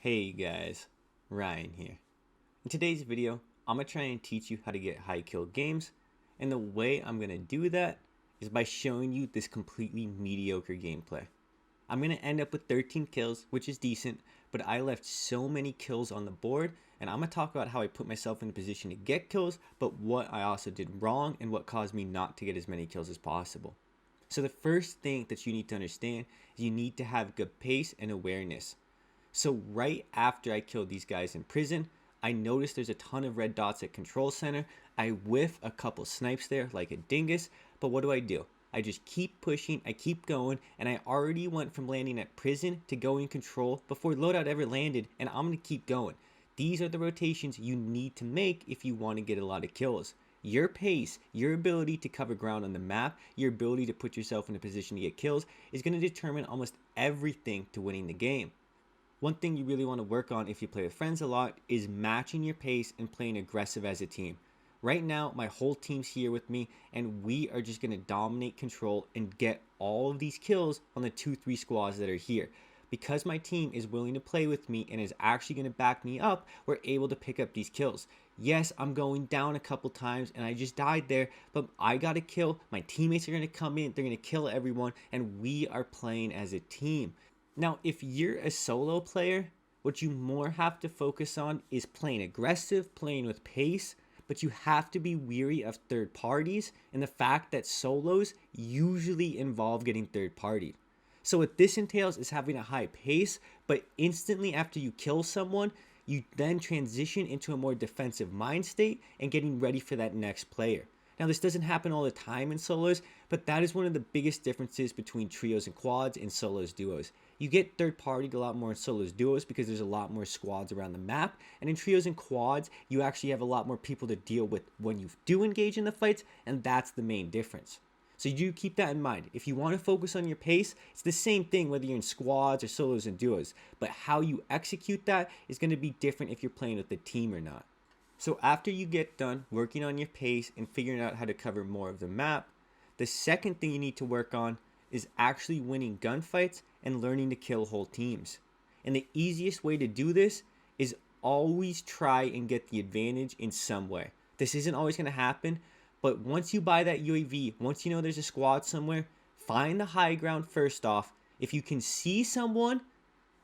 Hey guys, Ryan here. In today's video, I'm going to try and teach you how to get high kill games, and the way I'm going to do that is by showing you this completely mediocre gameplay. I'm going to end up with 13 kills, which is decent, but I left so many kills on the board, and I'm going to talk about how I put myself in a position to get kills, but what I also did wrong and what caused me not to get as many kills as possible. So the first thing that you need to understand is you need to have good pace and awareness. So right after I killed these guys in prison, I noticed there's a ton of red dots at control center. I whiff a couple snipes there like a dingus, but what do? I just keep pushing, I keep going, and I already went from landing at prison to going control before loadout ever landed, and I'm gonna keep going. These are the rotations you need to make if you want to get a lot of kills. Your pace, your ability to cover ground on the map, your ability to put yourself in a position to get kills is going to determine almost everything to winning the game. One thing you really want to work on if you play with friends a lot is matching your pace and playing aggressive as a team. Right now, my whole team's here with me, and we are just going to dominate control and get all of these kills on the 2-3 squads that are here. Because my team is willing to play with me and is actually going to back me up, we're able to pick up these kills. Yes, I'm going down a couple times and I just died there, but I got a kill. My teammates are going to come in, they're going to kill everyone, and we are playing as a team. Now, if you're a solo player, what you more have to focus on is playing aggressive, playing with pace, but you have to be weary of third parties and the fact that solos usually involve getting third partied. So what this entails is having a high pace, but instantly after you kill someone, you then transition into a more defensive mind state and getting ready for that next player. Now, this doesn't happen all the time in solos, but that is one of the biggest differences between trios and quads and solos duos. You get third partied a lot more in solos duos because there's a lot more squads around the map, and in trios and quads, you actually have a lot more people to deal with when you do engage in the fights, and that's the main difference. So you do keep that in mind. If you want to focus on your pace, it's the same thing whether you're in squads or solos and duos, but how you execute that is going to be different if you're playing with a team or not. So after you get done working on your pace and figuring out how to cover more of the map, the second thing you need to work on is actually winning gunfights and learning to kill whole teams. And the easiest way to do this is always try and get the advantage in some way. This isn't always going to happen, but once you buy that UAV, once you know there's a squad somewhere, find the high ground first off. If you can see someone,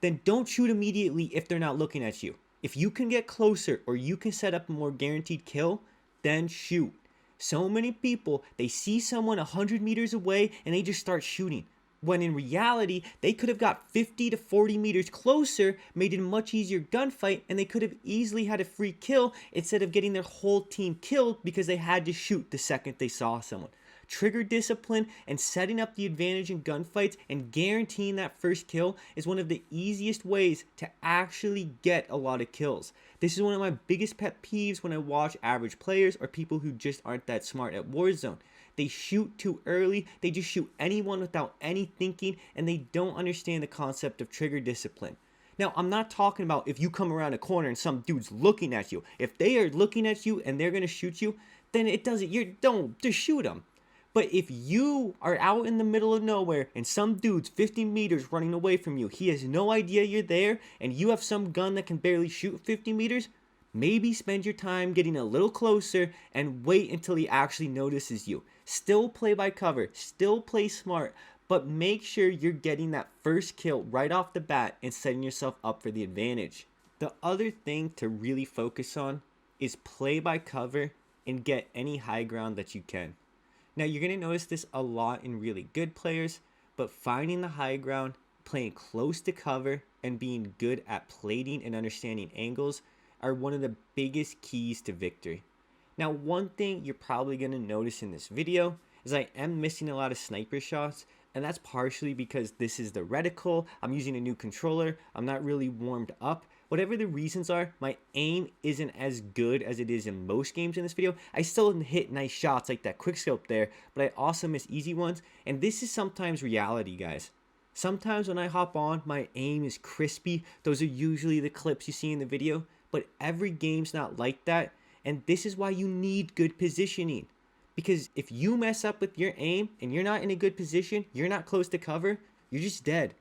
then don't shoot immediately if they're not looking at you. If you can get closer or you can set up a more guaranteed kill, then shoot. So many people, they see someone 100 meters away and they just start shooting. When in reality, they could have got 50 to 40 meters closer, made it a much easier gunfight, and they could have easily had a free kill instead of getting their whole team killed because they had to shoot the second they saw someone. Trigger discipline and setting up the advantage in gunfights and guaranteeing that first kill is one of the easiest ways to actually get a lot of kills. This is one of my biggest pet peeves when I watch average players or people who just aren't that smart at Warzone. They shoot too early, they just shoot anyone without any thinking, and they don't understand the concept of trigger discipline. Now, I'm not talking about if you come around a corner and some dude's looking at you. If they are looking at you and they're going to shoot you, then it doesn't, don't just shoot them. But if you are out in the middle of nowhere and some dude's 50 meters running away from you, he has no idea you're there, and you have some gun that can barely shoot 50 meters, maybe spend your time getting a little closer and wait until he actually notices you. Still play by cover, still play smart, but make sure you're getting that first kill right off the bat and setting yourself up for the advantage. The other thing to really focus on is play by cover and get any high ground that you can. Now, you're going to notice this a lot in really good players, but finding the high ground, playing close to cover, and being good at plating and understanding angles are one of the biggest keys to victory. Now, one thing you're probably going to notice in this video is I am missing a lot of sniper shots, and that's partially because this is the reticle, I'm using a new controller, I'm not really warmed up. Whatever the reasons are, my aim isn't as good as it is in most games in this video. I still hit nice shots like that quickscope there, but I also miss easy ones, and this is sometimes reality, guys. Sometimes when I hop on, my aim is crispy. Those are usually the clips you see in the video, but every game's not like that, and this is why you need good positioning. Because if you mess up with your aim and you're not in a good position, you're not close to cover, you're just dead.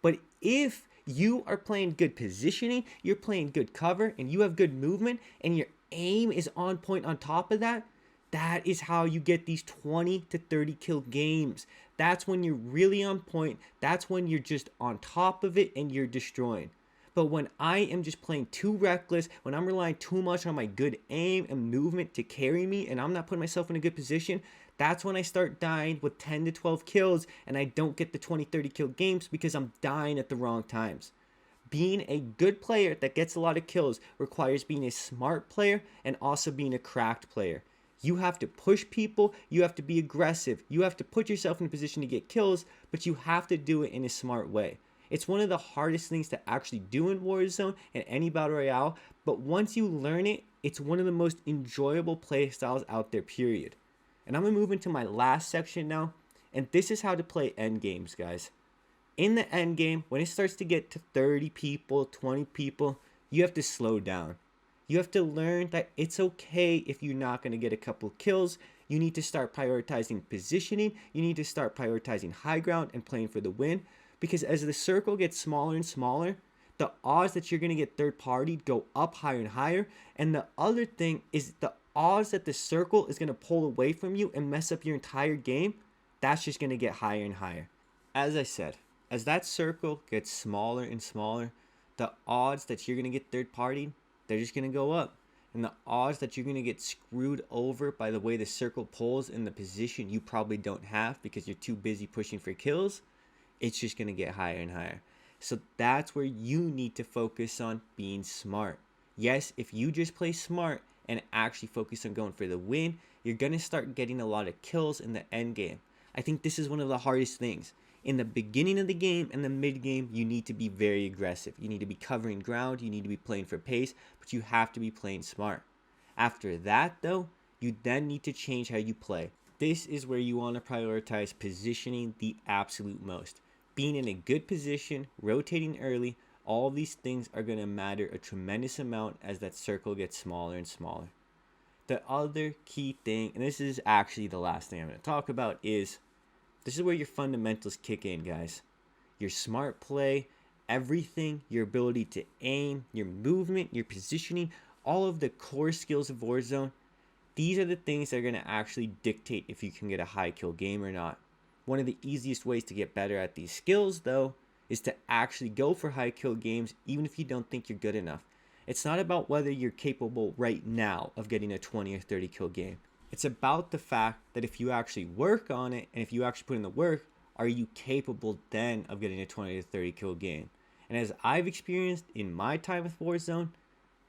But if you are playing good positioning, you're playing good cover, and you have good movement, and your aim is on point on top of that, that is how you get these 20 to 30 kill games. That's when you're really on point. That's when you're just on top of it and you're destroying. But when I am just playing too reckless, when I'm relying too much on my good aim and movement to carry me, and I'm not putting myself in a good position, that's when I start dying with 10 to 12 kills and I don't get the 20, 30 kill games because I'm dying at the wrong times. Being a good player that gets a lot of kills requires being a smart player and also being a cracked player. You have to push people, you have to be aggressive, you have to put yourself in a position to get kills, but you have to do it in a smart way. It's one of the hardest things to actually do in Warzone and any Battle Royale, but once you learn it, it's one of the most enjoyable play styles out there, period. And I'm going to move into my last section now, and this is how to play end games, guys. In the end game, when it starts to get to 30 people, 20 people, you have to slow down. You have to learn that it's okay if you're not going to get a couple kills. You need to start prioritizing positioning. You need to start prioritizing high ground and playing for the win. Because as the circle gets smaller and smaller, the odds that you're going to get third partied go up higher and higher. And the other thing is the odds that the circle is going to pull away from you and mess up your entire game, that's just going to get higher and higher. As I said, as that circle gets smaller and smaller, the odds that you're going to get third partied, they're just going to go up. And the odds that you're going to get screwed over by the way the circle pulls in the position you probably don't have because you're too busy pushing for kills, it's just going to get higher and higher. So that's where you need to focus on being smart. Yes, if you just play smart and actually focus on going for the win, you're going to start getting a lot of kills in the end game. I think this is one of the hardest things. In the beginning of the game and the mid game, you need to be very aggressive. You need to be covering ground. You need to be playing for pace, but you have to be playing smart. After that, though, you then need to change how you play. This is where you want to prioritize positioning the absolute most. Being in a good position, rotating early, all these things are going to matter a tremendous amount as that circle gets smaller and smaller. The other key thing, and this is actually the last thing I'm going to talk about, is this is where your fundamentals kick in, guys. Your smart play, everything, your ability to aim, your movement, your positioning, all of the core skills of Warzone, these are the things that are going to actually dictate if you can get a high kill game or not. One of the easiest ways to get better at these skills, though, is to actually go for high kill games even if you don't think you're good enough. It's not about whether you're capable right now of getting a 20 or 30 kill game. It's about the fact that if you actually work on it and if you actually put in the work, are you capable then of getting a 20 to 30 kill game? And as I've experienced in my time with Warzone,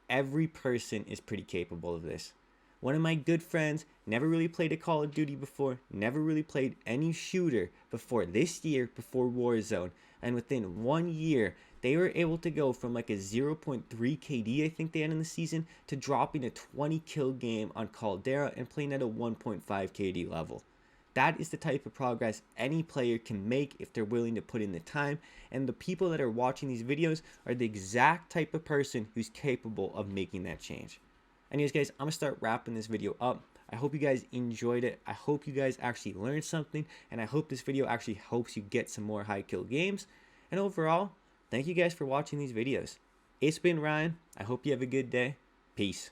every person is pretty capable of this. One of my good friends never really played a Call of Duty before, never really played any shooter before this year, before Warzone. And within 1 year, they were able to go from like a 0.3 KD, I think they had in the season, to dropping a 20 kill game on Caldera and playing at a 1.5 KD level. That is the type of progress any player can make if they're willing to put in the time. And the people that are watching these videos are the exact type of person who's capable of making that change. Anyways, guys, I'm going to start wrapping this video up. I hope you guys enjoyed it. I hope you guys actually learned something. And I hope this video actually helps you get some more high kill games. And overall, thank you guys for watching these videos. It's been Ryan. I hope you have a good day. Peace.